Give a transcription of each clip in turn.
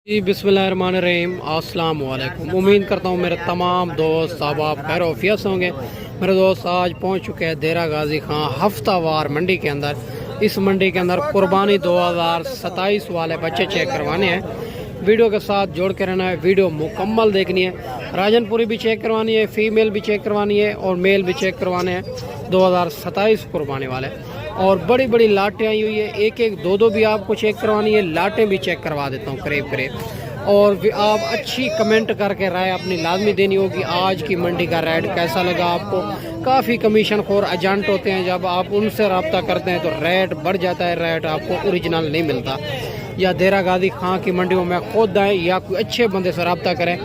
जी बिस्मिल्लाहिर्रहमानिर्रहीम अस्सलाम वालेकुम। उम्मीद करता हूँ मेरे तमाम दोस्त आप खैर वफियत से होंगे। मेरे दोस्त आज पहुँच चुके हैं देरा गाजी खां हफ्तावार मंडी के अंदर। इस मंडी के अंदर कुर्बानी 2027 वाले बच्चे चेक करवाने हैं। वीडियो के साथ जोड़ के रहना है, वीडियो मुकम्मल देखनी है। राजनपुरी भी चेक करवानी है, फीमेल भी चेक करवानी है और मेल भी चेक करवाने हैं 2027 कुर्बानी वाले। और बड़ी बड़ी लाटें आई हुई है, एक एक दो दो भी आपको चेक करवानी है, लाटें भी चेक करवा देता हूँ करीब करीब। और आप अच्छी कमेंट करके राय अपनी लाजमी देनी होगी। आज की मंडी का रेट कैसा लगा आपको? काफ़ी कमीशन खोर एजेंट होते हैं, जब आप उनसे रब्ता करते हैं तो रेट बढ़ जाता है, रेट आपको ओरिजिनल नहीं मिलता। या देरा गाजी खां की मंडियों में खुद आएँ या कोई अच्छे बंदे से रब्ता करें।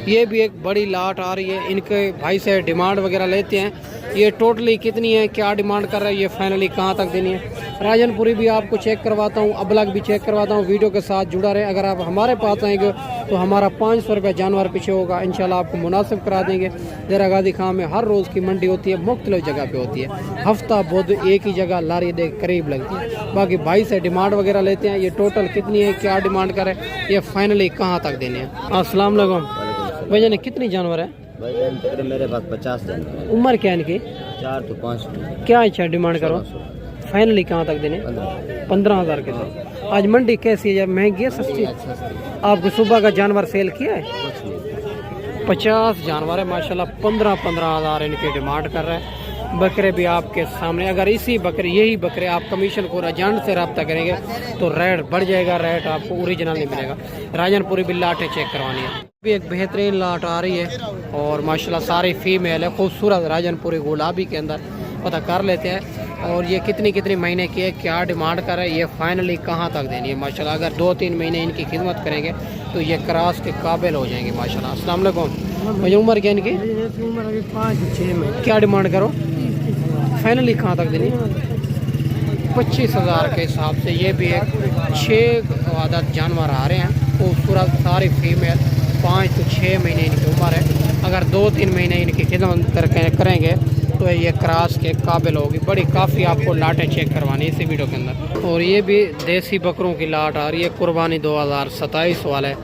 ये भी एक बड़ी लाट आ रही है, इनके भाई से डिमांड वगैरह लेते हैं। ये टोटली कितनी है, क्या डिमांड कर रहा है, ये फाइनली कहाँ तक देनी है। राजनपुरी भी आपको चेक करवाता हूँ, अबलग भी चेक करवाता हूँ। वीडियो के साथ जुड़ा रहे। अगर आप हमारे पास आएंगे तो हमारा 500 रुपये जानवर पीछे होगा, इंशाल्लाह आपको मुनासिब करा देंगे। देरा गाजी खां में हर रोज़ की मंडी होती है, मुख्तलिफ जगह पे होती है। हफ्ता बुध एक ही जगह लारी दे करीब लगती है। बाकी भाई से डिमांड वगैरह लेते हैं। ये टोटल कितनी है, क्या डिमांड करे, ये फाइनली कहाँ तक देने हैं। अस्सलाम वालेकुम भैया, ने कितनी जानवर है? भाई मेरे पास 50 जानवर। उम्र क्या है इनकी? 4 तो 5। क्या इच्छा डिमांड करो, फाइनली कहाँ तक देने? 15,000 के साथ। आज मंडी कैसी है, महंगी है सस्ती? आपको सुबह का जानवर सेल किया है? 50 जानवर है माशाल्लाह। 15,000 इनकी डिमांड कर रहे हैं। बकरे भी आपके सामने। अगर इसी बकरे यही बकरे आप कमीशन को एजेंट से रब्ता करेंगे तो रेट बढ़ जाएगा, रेट आपको ओरिजिनल नहीं मिलेगा। राजनपुरी भी लाटें चेक करवानी है। भी एक बेहतरीन लाट आ रही है और माशाल्लाह सारी फीमेल है, खूबसूरत राजनपुरी गुलाबी के अंदर। पता कर लेते हैं और ये कितनी महीने की है, क्या डिमांड कर रहा है, ये फाइनली कहाँ तक देनी है माशाल्लाह। अगर 2-3 महीने इनकी खिदमत करेंगे तो ये क्रॉस के काबिल हो जाएंगे माशाल्लाह। अस्सलाम वालेकुम। मुझे उम्र क्या इनकी? 5-6 में। क्या डिमांड करो, फाइनली कहाँ तक देनी? 25,000 के हिसाब से। ये भी एक 6 आदत जानवर आ रहे हैं, खूबसूरत सारी फीमेल। 5 से 6 महीने इनकी उम्र है। अगर 2-3 महीने इनकी खिदमत करेंगे तो ये क्रॉस के काबिल होगी। बड़ी काफ़ी आपको लाटें चेक करवानी है इसी वीडियो के अंदर। और ये भी देसी बकरों की लाट आ रही है, कुर्बानी 2027 वाले।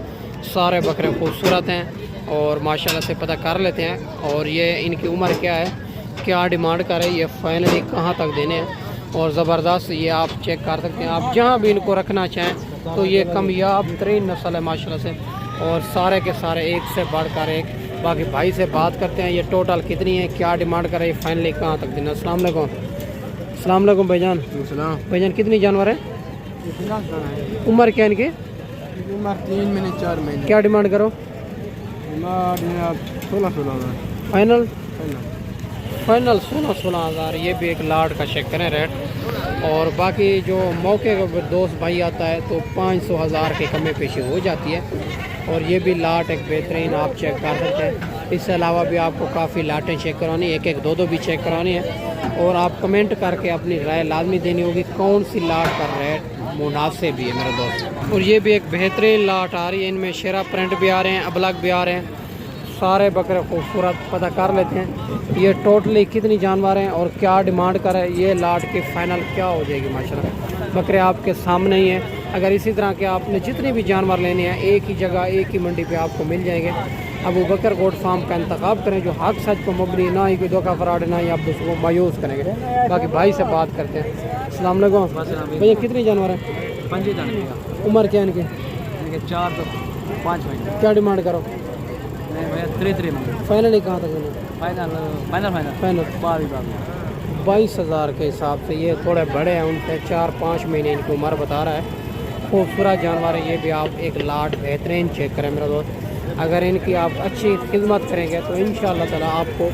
सारे बकरे खूबसूरत हैं और माशाल्लाह से पता कर लेते हैं। और ये इनकी उम्र क्या है, क्या डिमांड कर रही है, ये फाइनली कहाँ तक देने हैं। और ज़बरदस्त ये आप चेक कर सकते हैं। आप जहाँ भी इनको रखना चाहें तो ये कामयाब तरीन नस्ल है माशाल्लाह से। और सारे के सारे एक से बढ़कर एक। बाकी भाई से बात करते हैं, ये टोटल कितनी है, क्या डिमांड कर रही है, फाइनली कहाँ तक देना। अस्सलाम वालेकुम। अस्सलाम वालेकुम भाईजान। भाईजान कितनी जानवर है? उम्र क्या है इनकी? उम्र 3 महीने 4 महीने। क्या डिमांड करो? 16,000 फाइनल 16,000। ये भी एक लाट का चेक करें रेट। और बाकी जो मौके का दोस्त भाई आता है तो 500,000 के कमी पेशी हो जाती है। और ये भी लाट एक बेहतरीन आप चेक कर सकते हैं। इससे अलावा भी आपको काफ़ी लाटें चेक करवानी, एक एक दो भी चेक करवानी है। और आप कमेंट करके अपनी राय लाजमी देनी होगी कौन सी लाट का रेट मुनासिब भी है मेरे दोस्त। और ये भी एक बेहतरीन लाट आ रही है, इनमें शेरा प्रिंट भी आ रहे हैं, अबलग भी आ रहे हैं। सारे बकरे खूबसूरत। पता कर लेते हैं ये टोटली कितनी जानवर हैं और क्या डिमांड कर है, ये लाट की फ़ाइनल क्या हो जाएगी माशाल्लाह। बकरे आपके सामने ही हैं। अगर इसी तरह के आपने जितने भी जानवर लेने हैं एक ही जगह एक ही मंडी पे आपको मिल जाएंगे। अबू बकर गोट फार्म का इंतखाब करें जो हक सच पर मबनी, ना ही कोई धोखा फराड, ना ही आप दूसरों को मायूस करेंगे। बाकी भाई से बात करते हैं। अस्सलाम वालेकुम भैया, कितनी जानवर हैं? 5 जानवर। उम्र क्या है इनकी? 4 तो 5 महीने। क्या डिमांड करो, फाइनली कहाँ तक देना? फाइनल 22,000 के हिसाब से। ये थोड़े बड़े हैं, उनसे 4-5 महीने इनकी उम्र बता रहा है। खूबसूरत जानवर है। ये भी आप एक लाट बेहतरीन चेक करें मेरा दोस्त। अगर इनकी आप अच्छी खिदमत करेंगे तो इंशाअल्लाह ताला आपको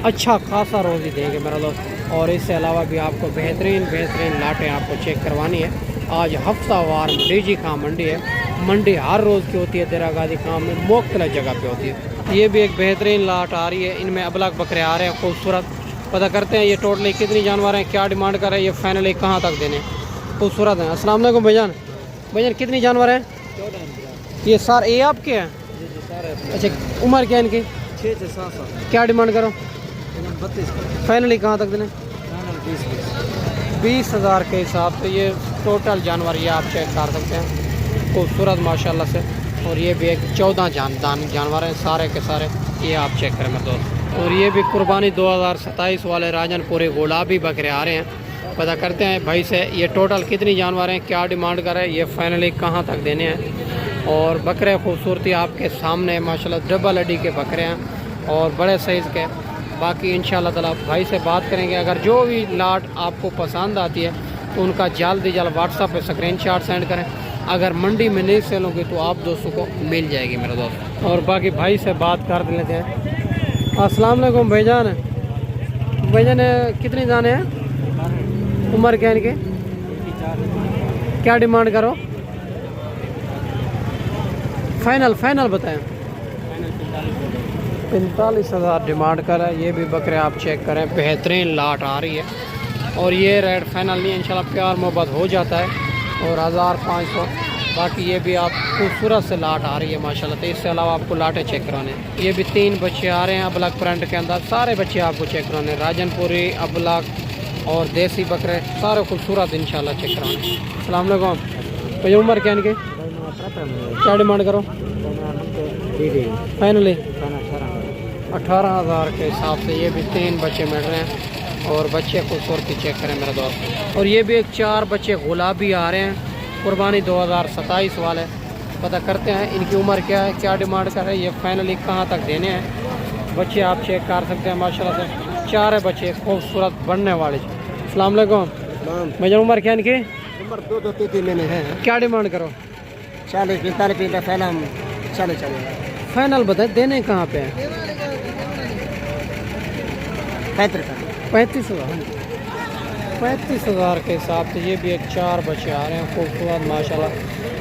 अच्छा खासा रोज़ी देंगे मेरा दोस्त। और इससे अलावा भी आपको बेहतरीन लाटें आपको चेक करवानी है। आज हफ्तावार डीजी खां मंडी है। मंडी हर रोज़ की होती है, देरा गाजी खां में मुख्तलिफ जगह पे होती है। ये भी एक बेहतरीन लाट आ रही है, इनमें अबलग बकरे आ रहे हैं खूबसूरत। पता करते हैं ये टोटली कितनी जानवर हैं, क्या डिमांड कर रहे हैं, ये फाइनली कहाँ तक देने। खूबसूरत हैं। अस्सलाम वालेकुम भाईजान। भाईजान कितनी जानवर हैं? ये सारे ये आपके हैं? अच्छा, उम्र क्या है इनकी? 6 से 7 साल। क्या डिमांड करो, 32 फाइनली कहाँ तक देने? 20,000 के हिसाब से। ये टोटल जानवर ये आप चेक कर सकते हैं, खूबसूरत माशाल्लाह से। और ये भी एक 14 जानवर हैं सारे के सारे, ये आप चेक करें मेरे दोस्त। और ये भी कुर्बानी 2027 वाले राजनपुरी गुलाबी बकरे आ रहे हैं। पता करते हैं भाई से ये टोटल कितनी जानवर हैं, क्या डिमांड कर रहे हैं, ये फाइनली कहाँ तक देने हैं। और बकरे खूबसूरती आपके सामने माशाल्लाह डबल हड्डी के बकरे हैं और बड़े साइज़ के। बाकी इंशाल्लाह ताला भाई से बात करेंगे। अगर जो भी लाट आपको पसंद आती है तो उनका जल्द ही जल्द व्हाट्सअप पे स्क्रीनशॉट सेंड करें। अगर मंडी में नहीं सेल होगी तो आप दोस्तों को मिल जाएगी मेरे दोस्त। और बाकी भाई से बात कर लेते हैं। अस्सलाम वालेकुम भाईजान। भाईजान कितनी दाने हैं, उम्र क्या इनके, क्या डिमांड करो, फाइनल बताएं। 45,000 डिमांड कर है। ये भी बकरे आप चेक करें, बेहतरीन लाट आ रही है। और ये रेट फाइनल नहीं है, इंशाल्लाह प्यार मोहब्बत हो जाता है। और 1500। बाकी ये भी आप खूबसूरत से लाट आ रही है माशाल्लाह। तो इससे अलावा आपको लाटें चेक कराने, ये भी 3 बच्चे आ रहे हैं अबलग प्रिंट के अंदर। सारे बच्चे आपको चेक कराने, राजनपुरी, अबलग और देसी बकरे सारे खूबसूरत इंशाल्लाह चेक कराने। अस्सलाम वालेकुम भैया, उम्र क्या इनके, क्या डिमांड करो, फाइनली 18,000 के हिसाब से। ये भी 3 बच्चे मिल रहे हैं और बच्चे खूबसूरती चेक करें मेरे दोस्त। और ये भी एक 4 बच्चे गुलाबी आ रहे हैं, कुर्बानी 2027 वाले। पता करते हैं इनकी उम्र क्या है, क्या डिमांड कर रहे हैं, ये फाइनली कहाँ तक देने हैं। बच्चे आप चेक कर सकते हैं माशाल्लाह से, 4 बच्चे खूबसूरत बनने वाले। अस्सलाम वालेकुम भैया, उम्र क्या इनकी, उम्र 2-3 महीने है। क्या डिमांड करो, 40-45 फाइनल बताए, देने कहाँ पे हैं। 35,000 के हिसाब से। ये भी एक 4 बच्चे आ रहे हैं खूबसूरत माशाल्लाह,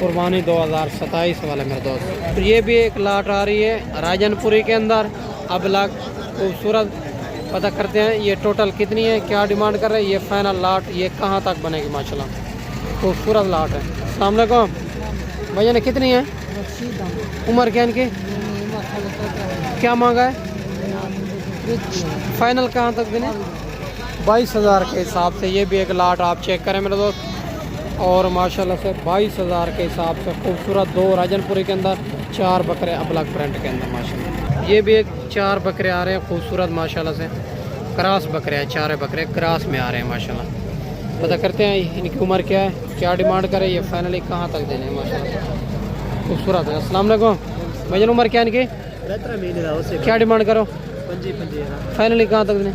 कुर्बानी 2027 वाले मेरे दोस्त। तो ये भी एक लाट आ रही है राजनपुरी के अंदर अबलग खूबसूरत। पता करते हैं ये टोटल कितनी है, क्या डिमांड कर रहे हैं, ये फाइनल लाट ये कहाँ तक बनेगी माशाल्लाह, खूबसूरत लाट है। अस्सलाम वालेकुम भैया, ने कितनी है, उम्र क्या इनकी, क्या मांगा है, फाइनल कहाँ तक देने, 22,000 के हिसाब से। ये भी एक लाट आप चेक करें मेरे दोस्त। और माशाल्लाह से 22,000 के हिसाब से खूबसूरत 2 राजनपुरी के अंदर, 4 बकरे अबलग प्रिंट के अंदर माशाल्लाह। ये भी एक 4 बकरे आ रहे हैं खूबसूरत माशाल्लाह से, क्रॉस बकरे हैं, 4 बकरे क्रॉस में आ रहे हैं माशाल्लाह। पता करते हैं इनकी उम्र क्या है, क्या डिमांड करें, ये फाइनली कहाँ तक देने हैं माशाल्लाह, खूबसूरत है। अस्सलाम वालेकुम भैया, उम्र क्या इनकी, क्या डिमांड करो, फाइनली कहाँ तक देने,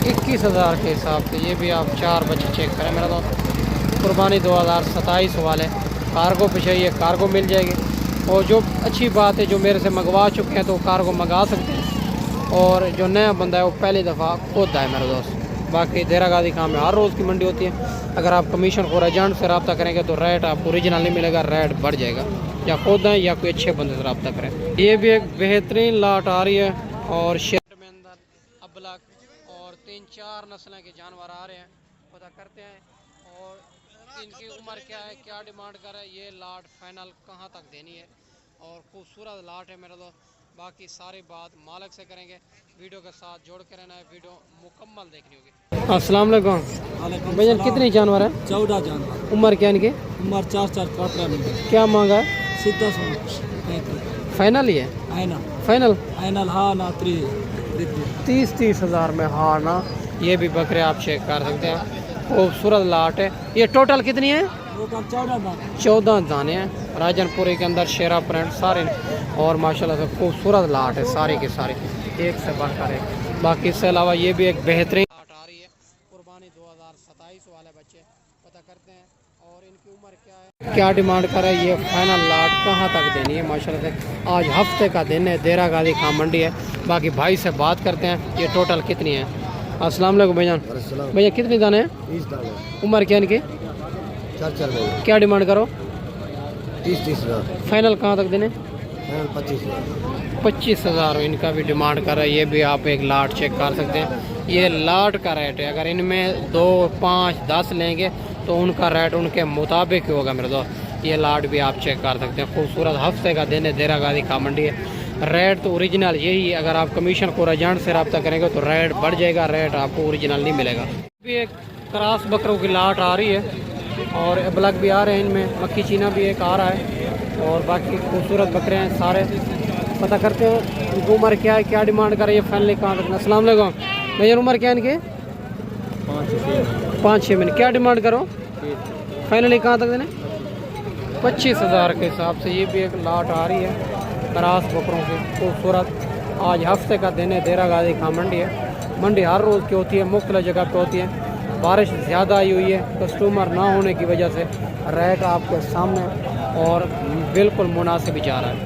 21,000 के हिसाब से। ये भी आप 4 बच्चे चेक करें मेरा दोस्त, कुर्बानी 2027 वाले। कार्गो पे चाहिए कार्गो मिल जाएगी। और जो अच्छी बात है, जो मेरे से मंगवा चुके हैं तो कार्गो मंगा सकते हैं। और जो नया बंदा है वो पहली दफ़ा खुद है मेरे दोस्त। बाकी देरा गाजी खां में हर रोज़ की मंडी होती है। अगर आप कमीशन को एजेंट से रब्ता करेंगे तो रेट आपको ओरिजिनल नहीं मिलेगा, रेट बढ़ जाएगा। या खुद हैं या कोई अच्छे बंदे से रब्ता करें। ये भी एक बेहतरीन लाट आ रही है और शेर में अंदर अबलग और 3-4 नस्लें के जानवर आ रहे हैं। पता करते हैं और इनकी उम्र क्या है, क्या डिमांड कर रहा है, ये लाट फाइनल कहाँ तक देनी है। और खूबसूरत लाट है मेरा दोस्त। बाकी सारी बात मालिक से करेंगे। वीडियो के साथ जोड़ कर रहना है, वीडियो मुकम्मल देखनी होगी। अस्सलाम वालेकुम भैया, कितने जानवर है, 14 जानवर। उम्र क्या इनकी, उम्र 4-4 महीने। क्या मांगा है, सीधा फाइनल ही है, फाइनल हाँ ना 30,000 में। हाँ ना, ये भी बकरे आप चेक कर सकते हैं, खूबसूरत लाट है। ये टोटल कितनी है, 14 दाने हैं राजनपुरी के अंदर, शेरा प्रिंट सारे। और माशाल्लाह से खूबसूरत लाट है सारी की सारी, एक से बढ़कर एक। बाकी इससे अलावा ये भी एक बेहतरीन लाट आ रही है, कुर्बानी 2027 वाले बच्चे। पता करते हैं और इनकी उम्र क्या है, क्या डिमांड कर रहा है, ये फाइनल लाट कहाँ तक देनी है माशाल्लाह से। आज हफ्ते का दिन है, देरा गाजी खां मंडी है। बाकी भाई से बात करते हैं ये टोटल कितनी है। अस्सलाम वालेकुम भैया, भैया कितनी दाने हैं, 20 दाने। उम्र क्या इनकी, 4 महीने। क्या डिमांड करो, 30,000। फाइनल कहाँ तक देने, 25,000। 25,000 इनका भी डिमांड कर रहा है। ये भी आप एक लाट चेक कर सकते हैं, ये लाट का रेट है। अगर इनमें 2, 5, 10 लेंगे तो उनका रेट उनके मुताबिक ही होगा मेरे दोस्त। ये लाट भी आप चेक कर सकते हैं, खूबसूरत हफ्ते का दिन है, देरा गाजी खां मंडी है। रेट तो ओरिजिनल यही है, अगर आप कमीशन को एजेंट से रब्ता करेंगे तो रेट बढ़ जाएगा, रेट आपको ओरिजिनल नहीं मिलेगा। भी एक क्रॉस बकरों की लाट आ रही है और ब्लैक भी आ रहे हैं, इनमें मक्की चीना भी एक आ रहा है और बाकी खूबसूरत बकरे हैं सारे। पता करते हैं इनकी उम्र क्या है, क्या डिमांड कर रही है, फाइनली कहाँ तक। अस्सलाम वालेकुम भैया, उम्र क्या है इनके? 5-6 महीने। क्या डिमांड करो फाइनली कहाँ तक देने? 25,000 के हिसाब से। ये भी एक लाट आ रही है क्रास बकरों की खूबसूरत। आज हफ्ते का दिन है, देरा गाजी खां मंडी है। मंडी हर रोज़ की होती है, मुख्तलिफ जगह पे होती है। बारिश ज़्यादा आई हुई है, कस्टमर ना होने की वजह से रैक आपके सामने और बिल्कुल मुनासिब जा रहा है।